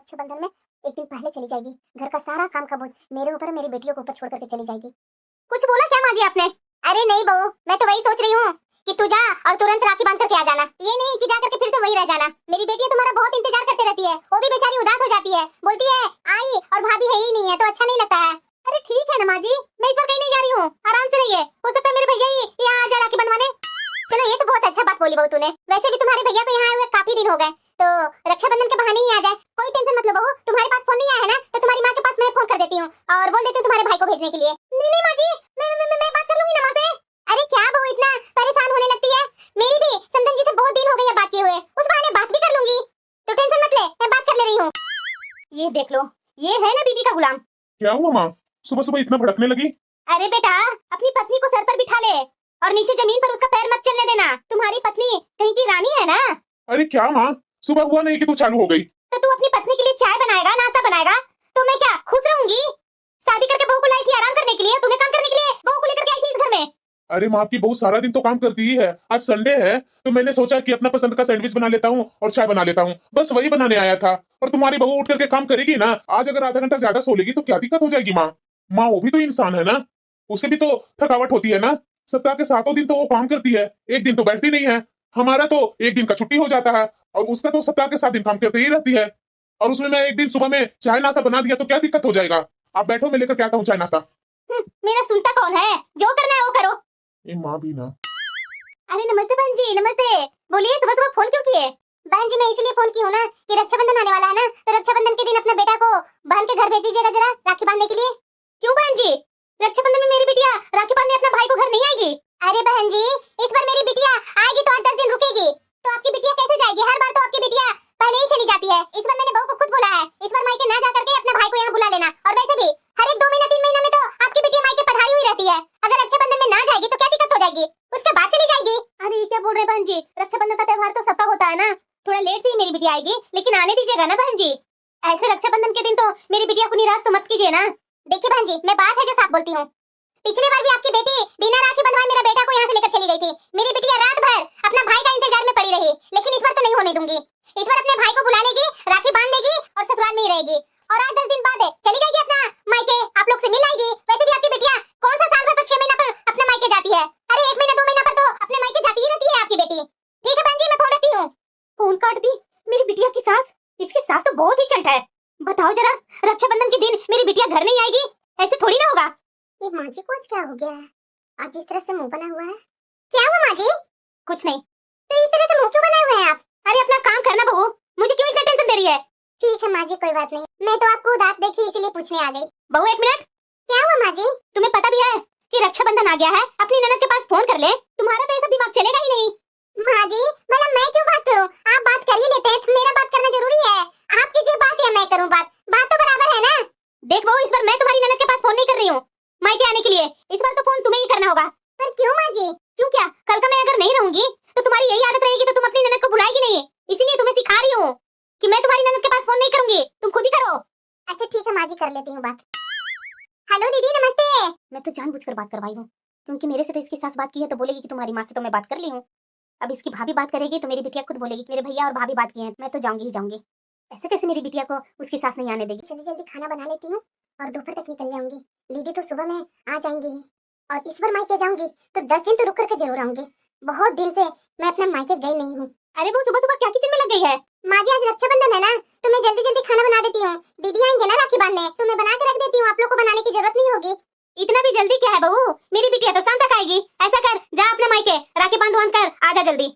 रक्षाबंधन में एक दिन पहले चली जाएगी। घर का सारा काम का बोझ मेरे ऊपर, मेरी बेटियों के ऊपर छोड़ करके चली जाएगी। कुछ बोला क्या माँ जी आपने? अरे नहीं बहू, मैं तो वही सोच रही हूँ कि तू जा और तुरंत राखी बांध करके आ जाना। ये नहीं कि जा करके फिर से वही रह जाना। मेरी बेटी तुम्हारा बहुत इंतजार करते रहती है, वो भी बेचारी उदास हो जाती है, बोलती है आई और भाभी है ही नहीं है तो अच्छा नहीं लगता है। अरे ठीक है ना माँ जी, मैं इस बार कहीं नहीं जा रही हूँ, आराम से रहिए। हो सकता है मेरे भैया ही यहाँ आ जाए राखी बंधवाने। चलो ये तो बहुत अच्छा बात बोली बहू तूने। वैसे भी तुम्हारे भैया को यहाँ आए हुए काफी दिन हो गए, तो रक्षाबंधन के बहाने ही आ जाए। कोई टेंशन मत लो बहू, तुम्हारे पास फोन नहीं आया है ना, तो तुम्हारी माँ के पास मैं फोन कर देती हूँ और बोल देती हूँ तुम्हारे भाई को भेजने के लिए। नहीं माँ जी, मैं बात कर लूंगी ना माँ से। अरे क्या बहू इतना परेशान होने लगती है? मेरी भी समदन जी से बहुत दिन हो गए बात किए हुए, उस बहाने बात भी कर लूंगी, तो टेंशन मत ले, मैं बात कर ले रही हूँ। ये देख लो, ये है ना बीबी का गुलाम। क्या हुआ माँ, सुबह सुबह इतना भड़कने लगी? अरे बेटा, अपनी पत्नी को सर पर बिठा ले और नीचे जमीन पर उसका पैर मत चलने देना। तुम्हारी पत्नी कहीं की रानी है ना। अरे क्या माँ, सुबह हुआ नहीं कि तू चालू हो गई? तो तू अपनी पत्नी के लिए चाय बनाएगा, नाश्ता बनाएगा, तो मैं क्या खुश रहूंगी? शादी करके बहू को लाई थी आराम करने के लिए, तुम्हें काम करने के लिए बहू को लेकर के आई थी इस घर में। अरे माँ, आपकी बहू सारा दिन तो काम करती ही है, आज संडे है तो मैंने सोचा कि अपना पसंद का सैंडविच बना लेता हूँ और चाय बना लेता हूँ, बस वही बनाने आया था। और तुम्हारी बहू उठ करके काम करेगी ना, आज अगर आधा घंटा ज्यादा सो लेगी तो क्या दिक्कत हो जाएगी माँ? माँ वो भी तो इंसान है ना, उसे भी तो थकावट होती है ना। सप्ताह के 7 दिन तो वो काम करती है, एक दिन तो बैठती नहीं है। हमारा तो एक दिन का छुट्टी हो जाता है और उसका तो सप्ताह के 7 दिन काम करते ही रहती है। और उसमें मैं एक दिन सुबह में चाय नाश्ता बना दिया तो क्या दिक्कत हो जाएगा? आप बैठो, मैं लेकर के आता हूँ चाय नाश्ता। मेरा सुनता कौन है? जो करना है वो करो। ये माँ भी ना। अरे नमस्ते बहन जी, नमस्ते। बोलिए, सुबह सुबह फोन क्यों किए? बहन जी मैं इसलिए फोन की हूँ ना कि रक्षाबंधन आने वाला है ना, तो रक्षाबंधन के दिन अपना बेटा को बहन के घर भेज दीजिएगा जरा राखी बांधने के लिए। क्यों बहन जी, रक्षाबंधन में मेरी बिटिया राखी बांधने अपने भाई को घर नहीं आएगी? अरे बहन जी, इस बार मेरी बिटिया आएगी तो 8-10 दिन रुकेगी, तो आपकी बिटिया कैसे जाएगी? हर बार तो आपकी बिटिया पहले ही चली जाती है। इस बार मैंने बहू को खुद बोला है, इस बार मायके ना जा करके अपने भाई को यहाँ बुला लेना। और वैसे भी हर एक 2 महीना 3 महीना में तो आपकी बिटिया मायके पधारी हुई रहती है। अगर रक्षाबंधन में ना जाएगी तो क्या दिक्कत हो जाएगी? उसके बाद चली जाएगी। अरे क्या बोल रहे बहन जी, रक्षाबंधन का त्योहार तो सबका होता है ना, थोड़ा लेट से ही मेरी बिटिया आएगी, लेकिन आने दीजिएगा ना बहन जी। ऐसे रक्षाबंधन के दिन तो मेरी बिटिया को निराश तो मत कीजिए ना। देखिए बहन जी, मैं बात है जो साफ बोलती हूँ। पिछली बार भी आपकी बेटी बिना राखी बंधवाए मेरा बेटा को यहाँ से लेकर चली गई थी। मेरी बिटिया रात भर अपना भाई का इंतजार में पड़ी रही, लेकिन इस बार तो नहीं होने दूंगी। इस बार अपने भाई को बुला लेगी, राखी बांध लेगी और ससुराल में ही रहेगी, और 8-10 दिन बाद चली जाएगी अपना मायके, आप लोग से मिल आएगी। वैसे भी आपकी बिटिया कौन सा साल भर पर 6 महीना पर अपने मायके जाती है? अरे 1 महीना 2 महीना पर तो अपने मायके जाती ही रहती है आपकी बेटी। ठीक है बहन जी, मैं फोन रखती हूँ। फोन काट दी मेरी बिटिया की सास। इसकी सास तो बहुत ही चंट है। बताओ जरा, रक्षाबंधन के दिन मेरी बिटिया घर नहीं आएगी, ऐसे थोड़ी ना होगा। ये माँ जी को आज क्या हो गया है? आज इस तरह से मुंह बना हुआ है। क्या हुआ माँ जी? कुछ नहीं। तो इस तरह से मुंह क्यों बनाए हुए हैं आप? अरे अपना काम करना बहू, मुझे क्यों इतना टेंशन दे रही है? ठीक है माँ जी, कोई बात नहीं, मैं तो आपको उदास देखी इसीलिए पूछने आ गई। बहू 1 मिनट। क्या हुआ माँ जी? तुम्हें पता भी है कि रक्षाबंधन आ गया है? अपनी ननद के पास फोन कर ले, तुम्हारा तो ऐसा दिमाग चलेगा ही नहीं। माँ जी भला मैं क्यों बात करूँ? आप बात कर ही लेते हैं, तो मेरा बात करना जरूरी है? आप कीजिए बात या मैं करूँ बात? बात तो बराबर है ना। देख बहू, इस बार मैं तुम्हारी ननद के पास फोन नहीं कर रही हूँ मायके आने के लिए, इस बार तो फोन तुम्हें ही करना होगा। पर क्यों माँ जी? क्यों क्या, कल का मैं अगर नहीं रहूंगी तो तुम्हारी यही आदत रहेगी, तो तुम अपनी ननद को बुलाएगी नहीं, इसीलिए तुम्हें सिखा रही हूँ कि मैं तुम्हारी ननद के पास फोन नहीं करूंगी, तुम खुद ही करो। अच्छा ठीक है माँ जी, कर लेती हूँ बात। हेलो दीदी नमस्ते। मैं तो जानबूझकर बात करवाई हूँ, क्योंकि मेरे से तो इसकी सास बात की है तो बोलेगी कि तुम्हारी माँ से तो मैं बात कर ली हूँ। अब इसकी भाभी बात करेगी तो मेरी बिटिया खुद बोलेगी मेरे भैया और भाभी बात की है, मैं तो जाऊंगी ही जाऊंगी। ऐसे कैसे मेरी बिटिया को उसकी सास नहीं आने देगी? जल्दी जल्दी खाना बना लेती हूँ और दोपहर तक निकल जाऊंगी। दीदी तो सुबह में आ जाएंगी, और इस बार मायके जाऊंगी तो 10 दिन तो रुक करके जरूर आऊंगी। बहुत दिन से मैं अपना मायके गई नहीं हूँ। अरे वो सुबह सुबह क्या किचन में लग गई है? माँ जी आज रक्षाबंधन है ना, तो मैं जल्दी जल्दी खाना बना देती हूँ। दीदी आएंगे ना राखी बांधने, तो मैं बना के रख देती हूँ, आप लोग को बनाने की जरूरत नहीं होगी। इतना भी जल्दी क्या है बहू? मेरी बिटिया तो शाम तक आएगी। ऐसा कर, जा अपने मायके राखी बांध कर आजा जल्दी।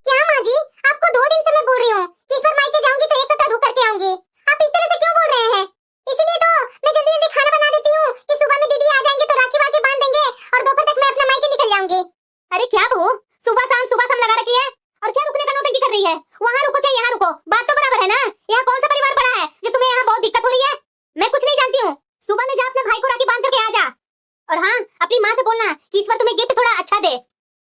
क्या माँ जी, आपको 2 दिन से मैं बोल रही हूँ कि इस बार मायके जाऊंगी तो 1 सप्ताह रुक करके आऊंगी, आप इस तरह से क्यों बोल रहे हैं? इसलिए तो मैं जल्दी जल्दी खाना बना देती हूँ कि सुबह में दीदी आ जाएंगे तो राखी वाखी बांध देंगे और दोपहर तक मैं अपना मायके निकल जाऊंगी। अरे क्या बहू, सुबह शाम लगा रखी है, और क्या रुकने का नौटंकी कर रही है? वहाँ रुको चाहे यहाँ रुको, बात तो बराबर है ना। यहाँ कौन सा परिवार बड़ा है जो तुम्हें यहाँ बहुत दिक्कत हो रही है? मैं कुछ नहीं जानती हूँ, सुबह में जा अपने भाई को राखी बांध करके आ जा। और हाँ, अपनी माँ से बोलना कि इस बार तुम्हें गिफ्ट थोड़ा अच्छा दे,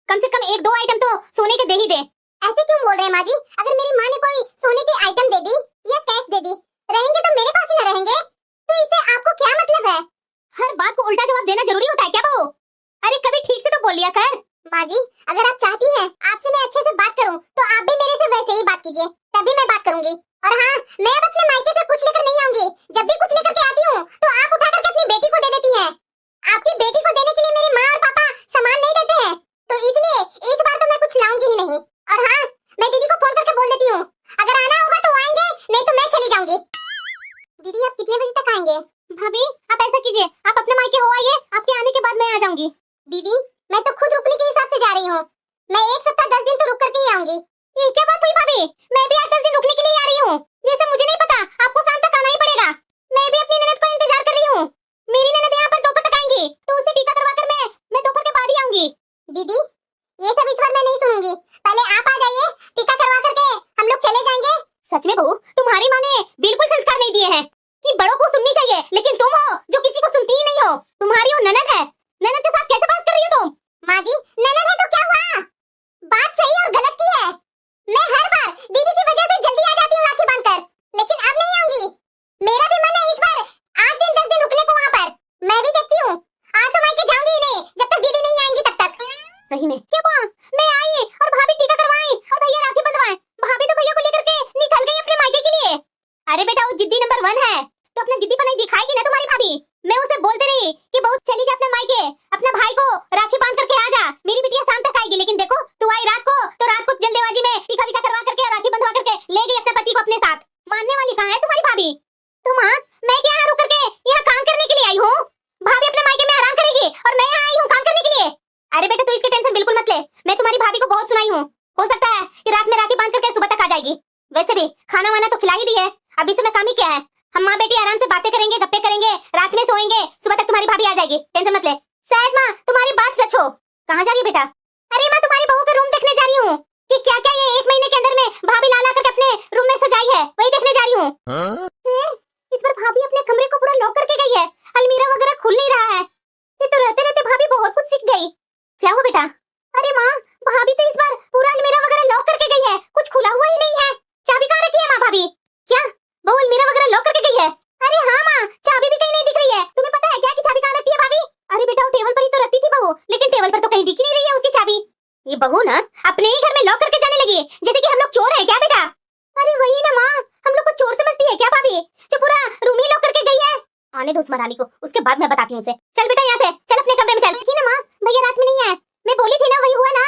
कम से कम 1-2 आइटम तो सोने के दे ही दे। ऐसे क्यों बोल रहे हैं माँ जी? अगर मेरी माँ ने कोई सोने की आइटम दे दी या कैश दे दी, रहेंगे तो मेरे पास ही न रहेंगे, तो इससे आपको क्या मतलब है? हर बात को उल्टा जवाब देना जरूरी होता है क्या बहू? अरे कभी ठीक से तो बोल लिया कर। माँ जी अगर आप चाहती हैं आपसे मैं अच्छे से बात करूं, तो आप भी मेरे से वैसे ही बात कीजिए, तभी मैं बात करूंगी। और हाँ, मैं अब अपने मायके से कुछ लेकर नहीं आऊंगी। जब भी कुछ लेकर के आती हूँ तो आप उठा करके अपनी बेटी को दे देती हैं। आपकी बेटी को देने के लिए मेरी माँ और पापा सामान नहीं देते हैं, तो इसलिए इस बार तो मैं कुछ लाऊंगी ही नहीं। और हाँ, मैं दीदी को फोन करके बोल देती हूँ, अगर आना होगा तो आएंगे, नहीं तो मैं चली जाऊंगी। दीदी आप कितने बजे तक आएंगे? भाभी आप ऐसा कीजिए, आप अपने मायके हो आइए, आपके आने के बाद मैं आ जाऊंगी। दीदी मैं तो खुद रुकने के हिसाब से जा रही हूँ, मैं 1 सप्ताह 10 दिन तो रुक करके ही आऊंगी। ये क्या बात हुई भाभी? मैं भी 8-10 दिन रुकने के लिए आ रही हूँ। ये सब मुझे नहीं पता, आपको शाम तक आना ही पड़ेगा। मैं भी अपनी ननद का इंतजार कर रही हूँ। मेरी ननद यहाँ पर दोपहर तक आएंगी, तो उसे टीका करवा कर मैं दोपहर के बाद ही आऊंगी। दीदी ये सब इस बार मैं नहीं सुनूंगी, पहले आप आ जाइए, टीका करवा करके हम लोग चले जाएंगे। सच में बहू, तुम्हारी माँ ने बिल्कुल संस्कार नहीं दिए हैं कि बड़ों को सुननी चाहिए, लेकिन तुम हो जो किसी को सुनती ही नहीं हो। तुम्हारी वो ननद है, ननद के साथ कैसे बात कर रही हो तुम? माँ जी ननद है तो क्या हुआ, बात सही और गलत की है। मैं हर बार दीदी की वजह से जल्दी आ जाती हूँ राखी बांधकर, लेकिन अब नहीं आऊंगी। मेरा भी मन है इस बार 8 दिन 10 दिन रुकने को वहाँ पर। मैं भी देखती हूँ, आज तो मायके जाऊंगी ही नहीं जब तक दीदी नहीं आएंगी तब तक। सही में क्या हुआ? मैं आई और भाभी टीका करवाई और भैया राखी बंधवाए। भाभी तो भैया को लेकर के निकल गई अपने मायके के लिए। अरे बेटा वो जिद्दी नंबर 1 है, तो अपना जिद्दीपन नहीं दिखाएगी ना तुम्हारी भाभी। मैं उसे बोलते रही कि बहुत चली जा अपने मायके, अपने भाई को राखी बांध करके आ जा, मेरी बिटिया शाम तक आएगी। लेकिन देखो तू आई रात को, तो रात को जल्दबाजी में टीका विका करवा करके और राखी बंधवा करके ले गई अपने पति को अपने साथ। मानने वाली कहाँ है तुम्हारी भाभी? तो माँ मैं क्या यहाँ रुक करके यहाँ काम करने के लिए आई हूँ? भाभी अपने मायके में आराम करेगी और मैं यहाँ आई हूँ काम करने के लिए। अरे बेटा तू इसकी टेंशन बिल्कुल मत ले, मैं तुम्हारी भाभी को बहुत सुनाई हूँ, हो सकता है कि रात में राखी बांध करके सुबह तक आ जाएगी। वैसे भी खाना वाना तो खिला ही दी है, अभी से मैं काम ही किया है। हम माँ बेटी आराम से बातें करेंगे, गप्पे करेंगे, रात में सोएंगे, सुबह तक तुम्हारी भाभी आ जाएगी, टेंशन मत ले। शायद माँ तुम्हारी बात सच हो। कहाँ जा रही है बेटा? अरे मैं तुम्हारी बहू का रूम देखने जा रही हूँ कि क्या क्या ये 1 महीने के अंदर में भाभी ला करके अपने रूम में सजाई है, वही देखने जा रही हूँ। इस बार भाभी अपने कमरे को पूरा लॉक करके गई है, अलमीरा वगैरह खुल नहीं रहा है। ये तो रहते रहते भाभी बहुत कुछ सीख गई। क्या हुआ बेटा? अरे माँ भाभी तो इस बार पूरा अलमीरा वगैरह लॉक करके गई है, कुछ खुला हुआ ही नहीं है। चाबी कहाँ रखी है माँ भाभी? क्या बहू अलमीरा वगैरह लॉक करके गई है? अरे हाँ माँ, चाबी भी कहीं नहीं दिख रही है। तुम्हें पता है क्या कि चाबी कहाँ रखती है भाभी? अरे बेटा वो टेबल पर ही तो रखती थी बहू, लेकिन टेबल पर तो कहीं दिख ही नहीं रही है उसकी चाबी। ये बहू ना अपने ही घर में लॉक करके जाने लगी है, जैसे कि हम लोग चोर है क्या बेटा? अरे वही ना माँ, हम लोग को चोर समझती है क्या भाभी, जो पूरा रूम ही लॉक करके गई है? आने दो उस महारानी को, उसके बाद मैं बताती हूँ उसे। चल बेटा यहाँ से चल अपने कमरे में चल। ना माँ भैया रात में नहीं आए, मैं बोली थी ना वही हुआ ना।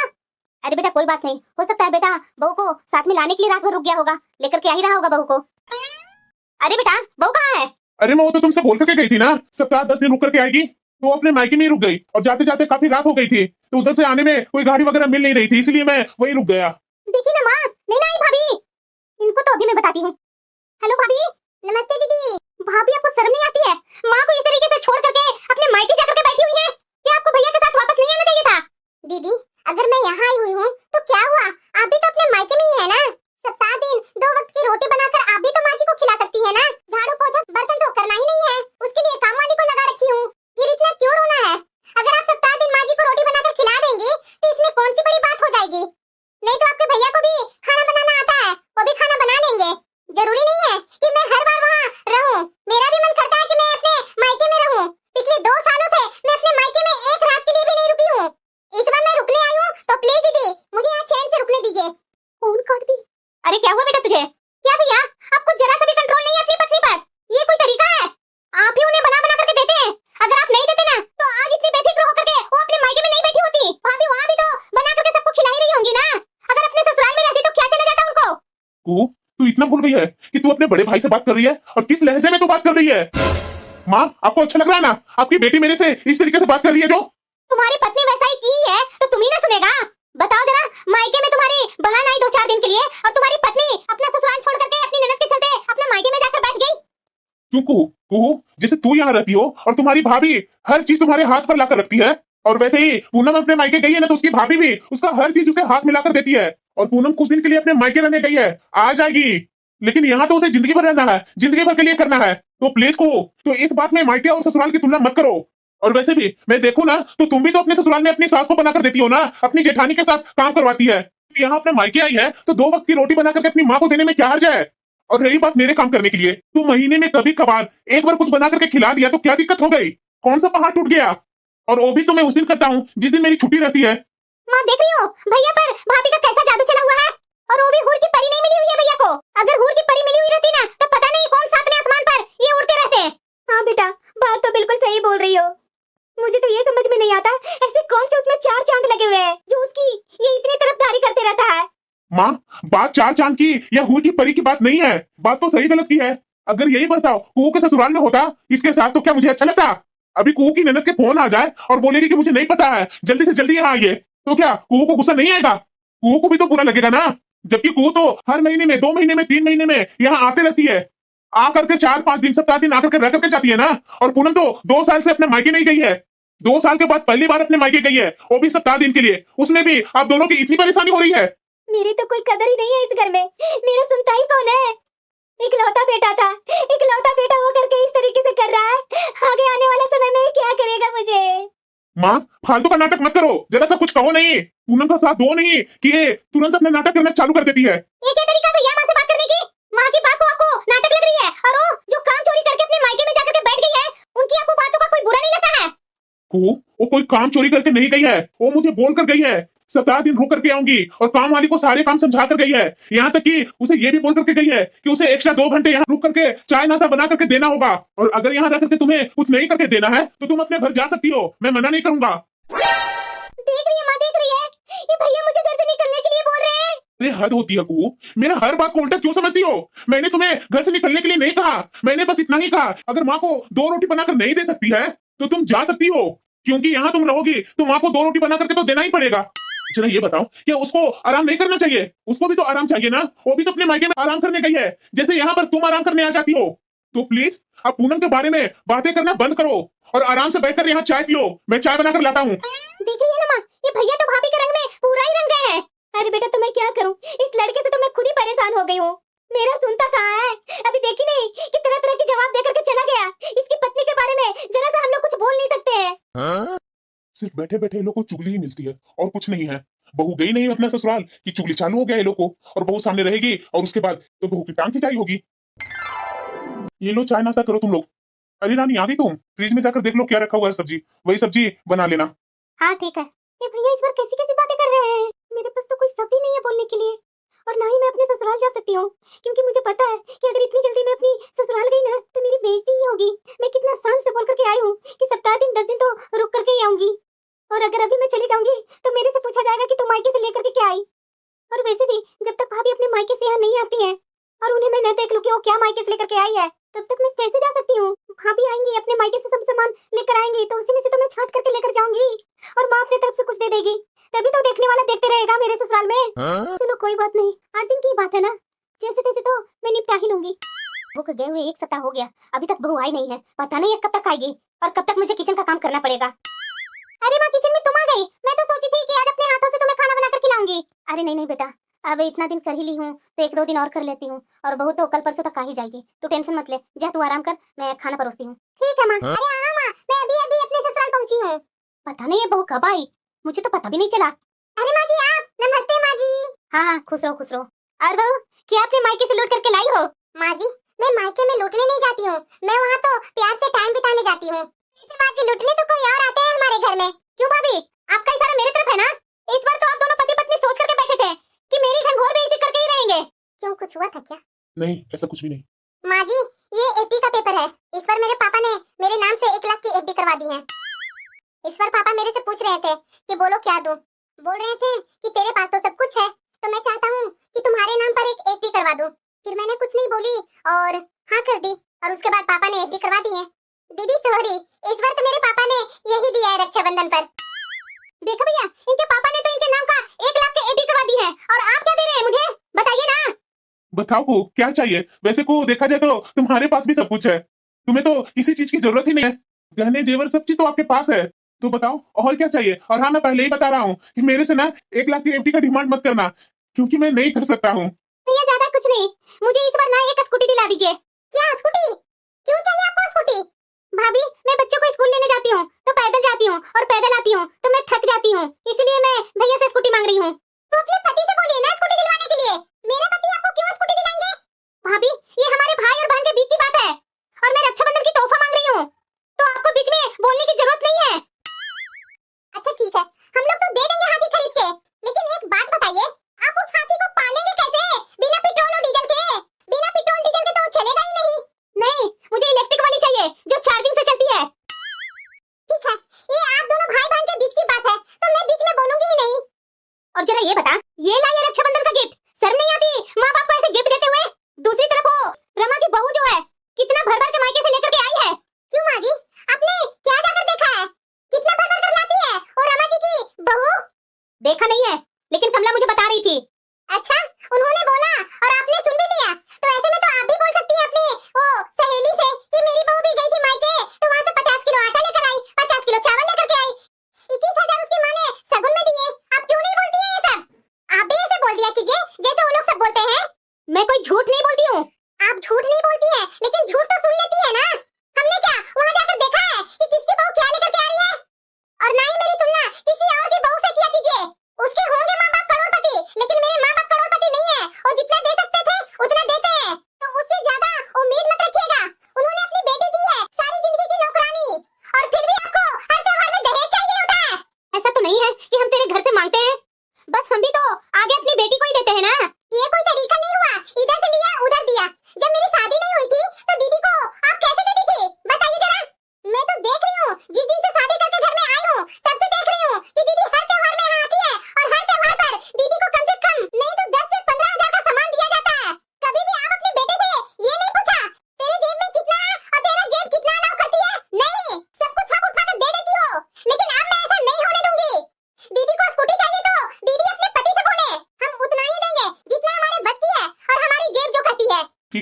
अरे बेटा कोई बात नहीं, हो सकता है बेटा बहू को साथ में लाने के लिए रात भर रुक गया होगा, लेकर के आ ही रहा होगा बहू को। अरे बेटा बहू कहाँ है? अरे मैं वो तो तुमसे बोल करके गई थी ना, सप्ताह 10 दिन रुक करके आएगी, तो वो अपने मायके में ही रुक गई और जाते जाते काफी रात हो गई थी, तो उधर से आने में कोई गाड़ी वगैरह मिल नहीं रही थी, इसलिए मैं वही रुक गया। देखी ना माँ, नहीं ना आई भाभी, इनको तो अभी मैं बताती हूँ। हेलो भाभी। नमस्ते दीदी। भाभी आपको शर्म नहीं आती है? माँ को इस तरीके से छोड़ करके अपने मायके जाकर के बैठी हुई है, क्या आपको भैया के साथ वापस नहीं आना चाहिए था? दीदी अगर मैं यहाँ आई हुई हूँ तो क्या हुआ, आप भी तो अपने मायके में ही है ना। सप्ताह दिन 2 वक्त की रोटी बनाकर आप भी तो माँ जी को खिला सकती है ना। झाड़ू पोछा बर्तन तो करना ही नहीं है, उसके लिए काम वाली को लगा रखी हूँ, फिर इतना क्यों रोना है? अगर आप सप्ताह दिन माँ जी को रोटी बनाकर खिला देंगी तो इसमें कौन सी बड़ी बात हो जाएगी? नहीं तो आपके भैया को भी खाना बनाना आता है, वो भी खाना बना लेंगे। जरूरी नहीं है कि मैं हर बार वहाँ रहूं, मेरा भी मन करता है कि मैं अपने मायके में रहूं। पिछले 2 सालों से मैं अपने मायके में 1 रात के लिए भी नहीं रुकी हूँ, इस बार मैं रुकने आई हूँ, तो प्लीज दीदी मुझे यहाँ चैन से रुकने दीजिए। फोन काट दी। अरे क्या हुआ बेटा तुझे? क्या भैया आपको जरा सा भी कंट्रोल नहीं है अपनी पत्नी पर? ये कोई तरीका है? आप ही उन्हें बना बना करके देते हैं, अगर आप नहीं देते ना तो आज इतनी बेफिक्र होकर के वो अपने मायके में नहीं बैठी होती। भाभी वहाँ भी तो बना करके सबको खिला ही रही होंगी ना, अगर अपने ससुराल में रहती तो क्या चले जाता उनको। तू इतना भूल गई है कि तू अपने बड़े भाई से बात कर रही है, और किस लहजे में तू बात कर रही है? माँ आपको अच्छा लग रहा है ना, आपकी बेटी मेरे से इस तरीके से बात कर रही है? जो तुम्हारी पत्नी वैसा ही की है तो तुम ही ना सुनेगा। बताओ जरा, मायके में तुम्हारी बहन आई 2-4 दिन के लिए और तुम्हारी पत्नी अपना ससुराल छोड़ करके अपनी ननद के चलते अपने मायके में जाकर बैठ गई। क्यों कुहू, जैसे तू यहाँ रहती हो और तुम्हारी भाभी हर चीज तुम्हारे हाथ पर लाकर रखती है, और वैसे ही पूनम अपने मायके गई है ना, तो उसकी भाभी भी उसका हर चीज उसे हाथ मिलाकर देती है। और पूनम कुछ दिन के लिए अपने मायके रहने गई है, आ जाएगी, लेकिन यहाँ तो उसे जिंदगी भर रहना है, जिंदगी भर के लिए करना है। तो प्लीज को तो इस बात में मायके और ससुराल की तुलना मत करो। और वैसे भी मैं देखूं ना तो तुम भी तो अपने ससुराल में अपनी सास को बनाकर देती हो ना, अपनी जेठानी के साथ काम करवाती है। तो यहाँ अपने मायके आई है तो 2 वक्त की रोटी बना करके अपनी माँ को देने में क्या हर्ज है? और रही बात मेरे काम करने के लिए, तू महीने में कभी कभार एक बार कुछ बना करके खिला दिया तो क्या दिक्कत हो गई? कौन सा पहाड़ टूट गया? और वो भी तो मैं उस दिन करता हूँ जिस दिन मेरी छुट्टी रहती है। माँ देख रही हो भैया पर भाभी का कैसा जादू चला हुआ है, और वो भी हूर की परी नहीं मिली हुई है भैया को। अगर हूर की परी मिली हुई रहती ना तो पता नहीं कौन सातवें आसमान पर ये उड़ते रहते। हाँ बेटा, बात तो बिल्कुल सही बोल रही हो। मुझे तो ये समझ में नहीं आता ऐसे कौन से उसमें चार चांद लगे हुए हैं जो उसकी ये इतनी तरफदारी करते रहता है। माँ, बात चार चांद की या हूर की परी की बात नहीं है, बात तो सही गलत की है। अगर यही बताओ कुहू के ससुराल में होता इसके साथ तो क्या मुझे अच्छा लगता? अभी कुहू की ननद के फोन आ जाए और बोलेगी कि मुझे नहीं पता है, जल्दी से जल्दी यहाँ आइए, तो क्या कुहू को गुस्सा नहीं आएगा? कुहू को भी तो बुरा लगेगा ना। जबकि कुहू तो हर महीने में, 2 महीने में, 3 महीने में यहाँ आते रहती है, आकर के 4-5 दिन, 7 दिन आकर के रह करके जाती है ना। और पूनम तो 2 साल से अपने मायके नहीं गई है, 2 साल के बाद पहली बार अपने मायके गई है, वो भी 7 दिन के लिए। उसमें भी आप दोनों की इतनी परेशानी हो रही है। मेरी तो कोई कदर ही नहीं है इस घर में, मेरा सुनता ही कौन है? इकलौता बेटा था, इकलौता बेटा हो करके इस तरीके से कर रहा है, आगे आने वाले समय में क्या करेगा मुझे? माँ, फालतू का नाटक मत करो, जरा सा कुछ कहो नहीं। पूनम का साथ दो नहीं कि ये तुरंत अपने नाटक करना चालू कर देती है। ये क्या तरीका भैया माँ से बात करने की? माँ की बात तो आपको नाटक लग रही है, और वो जो काम चोरी करके अपने मायके में जाकर के बैठ गई है, उनकी आपको बातों का कोई बुरा नहीं लगता है? वो कोई काम चोरी करके नहीं गई है, वो मुझे बोल कर गई है 7 दिन रुक करके आऊंगी, और काम वाली को सारे काम समझा कर गई है। यहाँ तक कि उसे ये भी बोल करके गई है कि उसे एक्स्ट्रा 2 घंटे यहाँ रुक करके चाय नाश्ता बना करके देना होगा, और अगर यहाँ रह करके तुम्हें कुछ नहीं करके देना है तो तुम अपने घर जा सकती हो, मैं मना नहीं करूंगा। देख रही है माँ, देख रही है, ये भैया मुझे घर से निकलने के लिए बोल रहे हैं। अरे हद होती है कुहू, मेरा हर बात को उल्टा क्यों समझती हो? मैंने तुम्हें घर से निकलने के लिए नहीं कहा, मैंने बस इतना ही कहा अगर माँ को 2 रोटी बनाकर नहीं दे सकती है तो तुम जा सकती हो, क्योंकि यहाँ तुम रहोगी तो माँ को 2 रोटी बना करके तो देना ही पड़ेगा। चलो ये बताओ, क्या उसको आराम नहीं करना चाहिए? उसको भी तो आराम चाहिए ना, वो भी तो अपने मायके में आराम करने गई है, जैसे यहाँ पर तुम आराम करने आ जाती हो। तो प्लीज आप पूनम के बारे में बातें करना बंद करो और आराम से बैठकर यहाँ चाय पियो, मैं चाय बनाकर लाता हूँ। देख रही है ना माँ, ये भैया तो भाभी के रंग में पूरा ही रंग गए हैं। अरे बेटा, तो मैं क्या करूं, इस लड़के से तो मैं खुद ही परेशान हो गई हूँ। मेरा सुनता कहाँ है? अभी देखी नहीं कि तरह तरह के जवाब दे करके चला गया। इसकी पत्नी के बारे में जरा सा हम लोग कुछ बोल नहीं सकते हैं। सिर्फ बैठे बैठे लोग को चुगली ही मिलती है और कुछ नहीं है। बहू गई नहीं अपना ससुराल कि चुगली चालू हो गया ये लोग को, और बहू सामने रहेगी और उसके बाद तो बहू की टांग खिंचाई होगी। ये लो चाय नाश्ता करो तुम लोग। अरे रानी आ गई तुम, फ्रिज में जाकर देख लो क्या रखा हुआ है सब्जी, वही सब्जी बना लेना। हाँ ठीक है। ये भैया इस बार कैसी कैसी बातें कर रहे हैं, मेरे पास तो कोई शब्द ही नहीं है बोलने के लिए, और ना ही मैं अपने ससुराल जा सकती हूँ, क्योंकि मुझे पता है कि अगर इतनी जल्दी मैं अपनी ससुराल गई ना तो मेरी बेइज्जती ही होगी। मैं कितना शान से बोल करके आई हूँ कि 7 दिन 10 दिन तो रुक करके ही आऊंगी, और अगर अभी मैं चली जाऊंगी तो मेरे से पूछा जाएगा कि तुम मायके से लेकर के क्या आई। और वैसे भी जब तक भाभी अपने मायके से यहाँ नहीं आती है और उन्हें मैं न देख लूं कि वो क्या मायके से लेकर के आई है, तब तक मैं कैसे जा सकती हूँ? भाभी आएंगी अपने मायके से सब सामान लेकर आएंगी तो उसी में से तो मैं छांट करके लेकर जाऊंगी, और माँ अपनी तरफ से कुछ दे देगी, तभी तो देखने वाला देखते रहेगा मेरे ससुराल में। चलो कोई बात नहीं, 8 दिन की बात है ना, जैसे तैसे तो मैं निपटा ही लूंगी। बहू को गए हुए 1 सप्ताह हो गया, अभी तक बहू आई नहीं है, पता नहीं कब तक आएगी और कब तक मुझे किचन का काम करना पड़ेगा। अरे माँ, किचन में तुम आ गई, मैं तो सोची थी कि आज अपने हाथों से तुम्हें खाना बनाकर खिलाऊंगी। अरे नहीं नहीं बेटा, अब इतना दिन कर ही ली हूँ तो 1-2 दिन और कर लेती हूँ, और बहू तो कल परसों तक आ ही जाएगी, तू टेंशन मत ले, जा तू आराम कर, मैं खाना परोसती हूँ। ठीक है माँ। अरे हाँ माँ, मैं अभी अभी अपने ससुराल पहुंची हूँ। पता नहीं ये बहू कब आई, मुझे तो पता भी नहीं चला। अरे माँ जी, आप नमस्ते माँ जी। हाँ हाँ, खुश रहो खुश रहो। और बहू, क्या अपने मायके से लौट करके लाई हो? माँ जी, मैं मायके में लौटने नहीं जाती हूँ, मैं वहाँ तो प्यार से टाइम बिताने जाती हूँ। माँ जी, लौटने तो कोई और आते हैं हमारे घर में। क्यों भाभी, आपका इशारा मेरे तरफ है ना? इस बार तो आप दोनों पति पत्नी सोच करके बैठे थे कि मेरी घनघोर बेइज्जती करके ही रहेंगे। क्यों, कुछ हुआ था क्या? नहीं, ऐसा कुछ भी नहीं। माँ जी, ये एफडी का पेपर है, इस बार मेरे पापा ने मेरे नाम से 1 लाख की एफडी करवा दी है। इस बार पापा मेरे से पूछ रहे थे कि बोलो क्या दूं, बोल रहे थे कि तेरे पास तो सब कुछ है, तो मैं चाहता हूँ कि तुम्हारे नाम पर एक एफडी करवा दूं। फिर मैंने कुछ नहीं बोली और हाँ कर दी, और उसके बाद पापा ने एफडी करवा दी है। दीदी सॉरी, इस बार तो मेरे पापा ने यही दिया है रक्षाबंधन पर। देखो भैया, इनके पापा ने तो इनके नाम का 1 लाख की एफडी करवा दी है, और आप क्या दे रहे हैं मुझे, बताइए ना। बताओ को क्या चाहिए? वैसे को देखा जाए तो तुम्हारे पास भी सब कुछ है, तुम्हें तो किसी चीज की जरूरत ही नहीं है, गहने जेवर सब चीज तो आपके पास है, तो बताओ और क्या चाहिए? और हाँ, मैं पहले ही बता रहा हूँ कि मेरे से ना 1 लाख की एफडी का डिमांड मत करना, क्योंकि मैं नहीं कर सकता हूँ। भैया ज्यादा कुछ नहीं, मुझे इस बार ना एक स्कूटी दिला दीजिए। क्या स्कूटी? क्यों चाहिए आपको स्कूटी? भाभी, मैं बच्चों को स्कूल लेने जाती हूँ तो पैदल जाती हूँ, और पैदल आती हूँ तो मैं थक जाती हूँ, इसलिए मैं भैया से स्कूटी मांग रही हूँ। तो अपने पति से बोलिए ना स्कूटी दिलवाने के लिए, मेरे पति आपको क्यों स्कूटी दिलाएंगे? भाभी, ये हमारे भाई और बहन के बीच की बात है, और मैं रक्षाबंधन की तोहफा मांग रही हूँ, तो आपको बीच में बोलने की जरूरत नहीं है। अच्छा ठीक है, हम लोग तो दे देंगे हाथी खरीद के, लेकिन एक बात बताइए, आप उस हाथी को पालेंगे कैसे?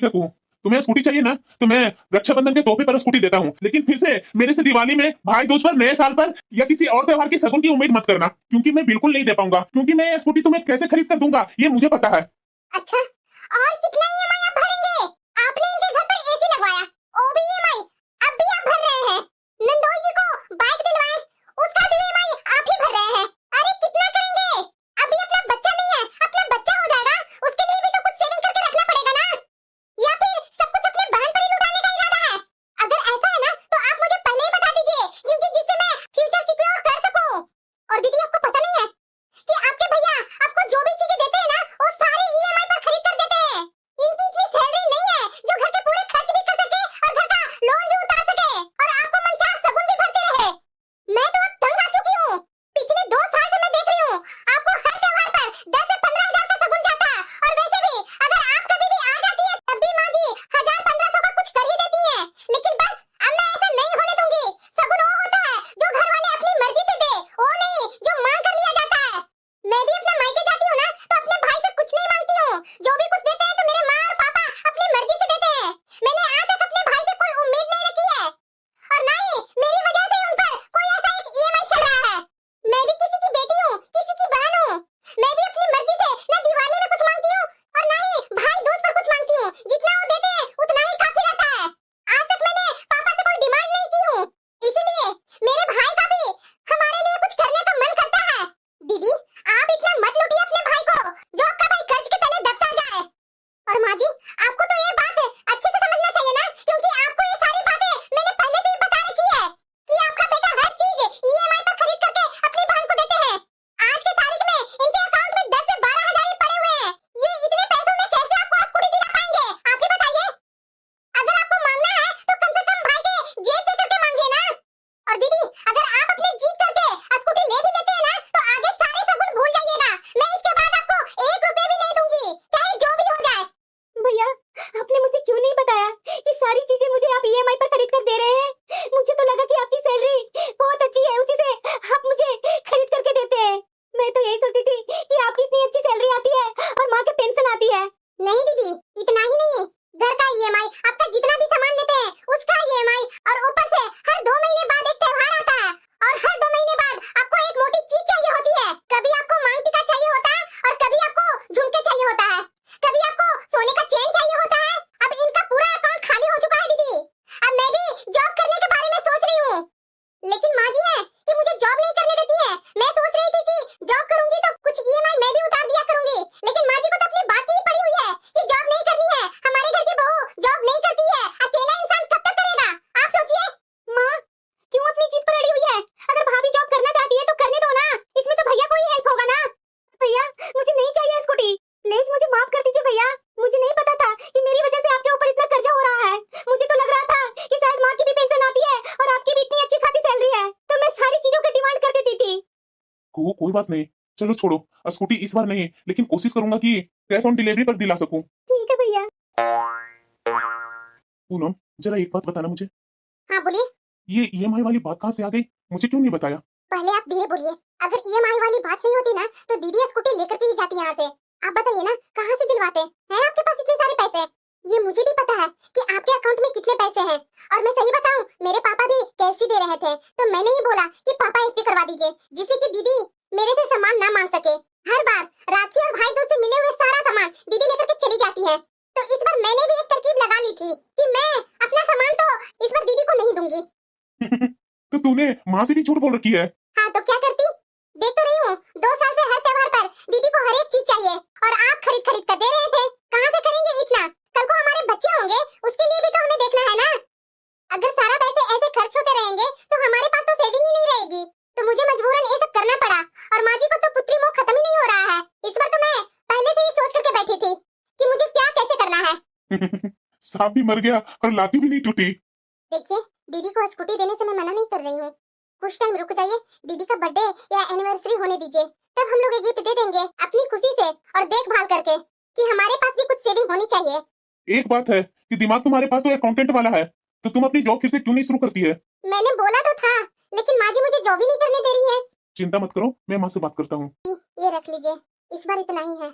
ठीक है कुहू, तुम्हें स्कूटी चाहिए ना, तो मैं रक्षाबंधन के तोहफे पर स्कूटी देता हूँ, लेकिन फिर से मेरे से दिवाली में, भाई दूज पर, नए साल पर या किसी और त्योहार की शगुन की उम्मीद मत करना, क्योंकि मैं बिल्कुल नहीं दे पाऊंगा, क्योंकि मैं ये स्कूटी तुम्हें कैसे खरीद कर दूंगा ये मुझे पता है। अच्छा, और कितना ईएमआई आप भरेंगे? आपने इनके घर पर एसी लगवाया, वो भी ईएमआई अब भी आप भर रहे हैं। नंदोई जी को बाइक दिलवाए, उसका भी ईएमआई आप ही भर रहे हैं। अरे कितना करेंगे? अभी अपना बच्चा नहीं है, अपना बच्चा हो जाएगा, उसके लिए भी तो कुछ सेविंग करके रखना पड़ेगा ना, या फिर सब कुछ अपने बहन पर ही लुटाने का इरादा है? अगर ऐसा है ना तो आप मुझे पहले ही बता दीजिए, क्योंकि जिससे मैं फ्यूचर सिक्योर कर सकूं। और दीदी आपको पता नहीं है कि आपके भैया आपको जो भी चीजें देते हैं ना, वो सारे ईएमआई पर खरीद कर देते हैं। इनकी इतनी सैलरी नहीं है जो घर के पूरे खर्च भी कर सके और घर का लोन भी उतार सके और आपको मनचाहा सगुन भी भरते रहे। मैं तो अब तंग आ चुकी हूँ। पिछले 2 साल से मैं देख रही हूँ आपको हर त्योहार पर 10 से 15 हजार का सगुन जाता है, और वैसे भी अगर आप कभी भी आ जाती है तब भी माँ जी 1000-1500 का कुछ कर ही देती है। लेकिन बस अब मैं ऐसा नहीं होने दूंगी। सगुन वो होता है जो घर वाले अपनी मर्जी से दे, वो नहीं जो मांग कर लिया जाता है। मैं भी अपने मायके जाती हूँ ना तो अपने भाई से कुछ नहीं मांगती हूँ, जो भी कुछ देते हैं तो मेरे माँ और पापा अपनी मर्जी से देते हैं। मैंने आज तक अपने भाई से कोई उम्मीद नहीं रखी है, और ना ही मेरी वजह से उन पर कोई ऐसा एक ईएमआई चल रहा है। मैं भी किसी की बेटी हूँ, किसी की बहन हूँ। मैं भी अपनी मर्जी से ना दिवाली में कुछ मांगती हूँ और ना ही भाई दूज पर कुछ मांगती हूँ। जितना वो देते हैं उतना ही काफी रहता है। आज तक मैंने पापा से कोई डिमांड नहीं की हूँ, इसलिए मेरे भाई का भी हमारे लिए कुछ करने का मन करता है। दीदी आप इतना मत लूटिए अपने भाई को, जो आपका भाई कर्ज के तले दबता जाए। और माँ जी आपको तो ये बात अच्छे से समझना चाहिए ना, क्योंकि आपको ये सारी बातें मैंने पहले से ही बता रखी है कि आपका बेटा हर चीज ईएमआई पर खरीद करके अपनी बहन को देते हैं। आज के तारीख में इनके अकाउंट में 10 से 12 हजार ही पड़े हुए हैं। ये इतने पैसों में कैसे आपको स्कूटी दिला पाएंगे, आप ही बताइए। अगर आपको मांगना है तो कम से कम भाई के जेब दे करके मांगिए ना। और दीदी अगर आप अपनी जीत करके स्कूटी ले भी लेते हैं ना तो आगे सारे सगुन भूल जाइएगा। मैं इसके बाद आपको 1 रुपए भी नहीं दूंगी, चाहे जो भी हो जाए। भैया आपने मुझे क्यों नहीं बताया कि सारी चीजें मुझे आप ईएमआई पर खरीद कर दे रहे हैं? मुझे तो लगा कि आपकी सैलरी बहुत अच्छी है, उसी से आप मुझे खरीद करके देते हैं। मैं तो यही सोचती थी कि आपकी इतनी अच्छी सैलरी आती है और माँ के पेंशन आती है। नहीं दीदी इतना ही नहीं, घर का ईएमआई, आपका जितना भी सामान लेते हैं उसका ईएमआई, और ऊपर से हर 2 महीने बाद एक त्योहार आता है, और हर 2 महीने बाद आपको एक मोटी चीज चाहिए होती है। कभी आपको मांग टीका चाहिए होता है और कभी आपको झुमके चाहिए होता है, कभी आपको सोने का चेन चाहिए होता है। अब इनका पूरा अकाउंट खाली हो चुका है दीदी। अब मैं भी जॉब करने के बारे में सोच रही हूँ, लेकिन माँ जी है कि मुझे जॉब नहीं करने देती है। मैं सोच रही थी कि जॉब करूंगी तो कुछ ईएमआई मैं भी उतार दिया करूंगी, लेकिन माँ जी को तो अपनी बात की ही पड़ी हुई है कि जॉब नहीं करनी है। हमारे घर की बहू जॉब नहीं करती है, अकेला इंसान कब तक करेगा? आप सोचिए। माँ क्यों अपनी जीत पर अड़ी हुई है? अगर भाभी जॉब करना चाहती है तो करने दो ना, इसमें तो भैया को ही हेल्प होगा ना। भैया मुझे नहीं चाहिए स्कूटी, प्लीज मुझे माफ कर दीजिए भैया। मुझे नहीं पता था कि मेरी वजह से आपके ऊपर इतना कर्जा हो रहा है। मुझे तो लग रहा था कि शायद माँ की भी पेंशन आती है और आपकी भी इतनी अच्छी खासी सैलरी है, तो मैं सारी चीजों की डिमांड कर देती थी। कोई बात नहीं, चलो छोड़ो, स्कूटी इस बार नहीं, लेकिन कोशिश करूंगा कि कैश ऑन डिलीवरी पर दिला सकूं। ठीक है भैया। पूनम जरा एक बात बताना मुझे, हाँ बोलिए। ये ईएमआई वाली बात कहाँ से आ गई, मुझे क्यों नहीं बताया? पहले आप धीरे बोलिए। अगर ईएमआई वाली बात नहीं होती ना तो दीदी स्कूटी लेकर के ही जाती यहाँ से। आप बताइए ना कहाँ से दिलवाते हैं आपके पास इतने सारे पैसे? ये मुझे भी पता है कि आपके अकाउंट में कितने पैसे हैं, और मैं सही बताऊं मेरे पापा भी कैश ही दे रहे थे, तो मैंने ही बोला कि पापा एफडी करवा दीजिए, जिससे कि दीदी मेरे से सामान ना मांग सके। हर बार राखी और भाई दूज से मिले हुए सारा सामान दीदी लेकर के चली जाती है, तो इस बार मैंने भी एक तरकीब लगा ली थी कि मैं अपना सामान तो इस बार दीदी को नहीं दूंगी। तो तूने माँ से भी झूठ बोल रखी है? हाँ तो क्या करती? देख तो रही हूँ 2 साल से हर त्योहार पर दीदी को हर एक चीज चाहिए, और आप खरीद खरीद कर दे रहे थे। कहाँ से करेंगे इतना? कल को हमारे बच्चे होंगे, उसके लिए भी तो हमें देखना है ना। अगर सारा पैसे ऐसे खर्च होते रहेंगे तो हमारे पास तो सेविंग ही नहीं रहेगी, तो मुझे मजबूरन ये सब करना पड़ा। और माँ जी को तो पुत्री मोह खत्म ही नहीं हो रहा है। इस बार तो मैं पहले से ही सोच करके बैठी थी कि मुझे क्या कैसे करना है। सांप भी मर गया और लाठी भी नहीं टूटी। देखिए दीदी को स्कूटी देने से मैं मना नहीं कर रही हूँ, कुछ टाइम रुक जाइए, दीदी का बर्थडे या एनिवर्सरी होने दीजिए, तब हम लोग एक गिफ्ट दे देंगे अपनी खुशी से और देखभाल करके, कि हमारे पास भी कुछ सेविंग होनी चाहिए। एक बात है कि दिमाग तुम्हारे पास तो अकाउंटेंट वाला है, तो तुम अपनी जॉब फिर से क्यों नहीं शुरू करती है? मैंने बोला तो था, लेकिन माँ जी मुझे जॉब ही नहीं करने दे रही है। चिंता मत करो, मैं माँ से बात करता हूँ। ये रख लीजिए, इस बार इतना ही है।